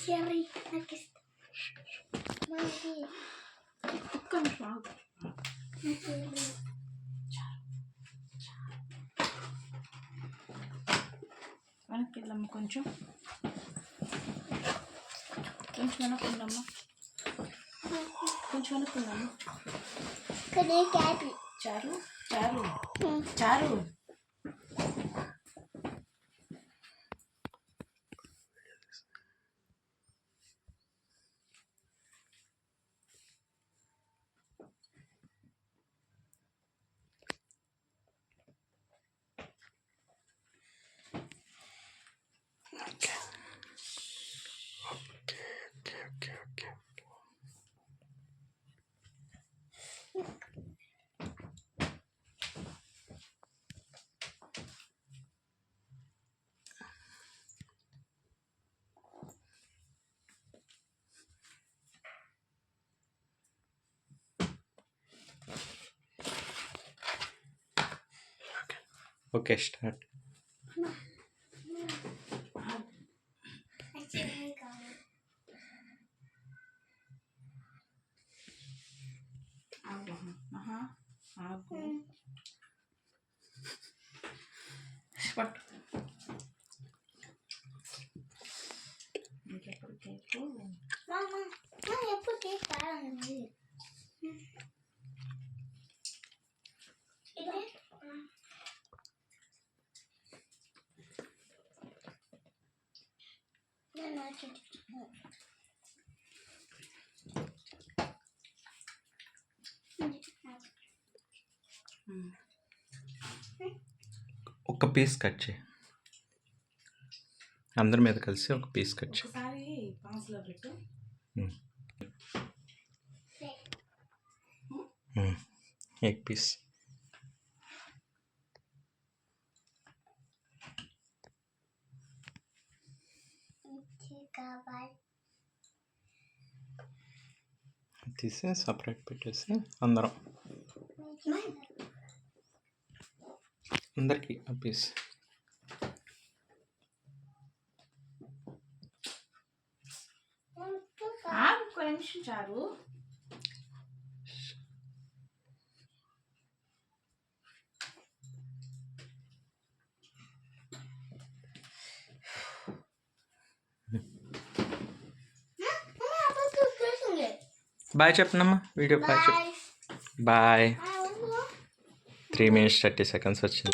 Cherry నాకు ఇష్టం. ఒక్క నిమిషం ఆగు. వెనక్కి వెళ్ళమ్మా, కొంచెం వెనక్కుందమ్మా, కొంచెం వెనక్కుందమ్మా. చారు చారు చారు. Okay, start. పట్టు. ఇంకెప్పుడు కేకు ఎప్పుడు కేక్ కాదండి. ఒక పీస్ కట్ చేయి, అందరి మీద కలిసి ఒక పీస్ కట్ చేయి. ఒకసారి పాన్స్లో పెట్టు. एक पीस. తీసి సపరేట్ పెట్టేసి అందరికి ఆ పీస్. ఒక్క నిమిషం చారు. బాయ్ చెప్పనమ్మా, వీడియో బాయ్ చెప్పు. బాయ్. 3 minutes 30 seconds వచ్చింది.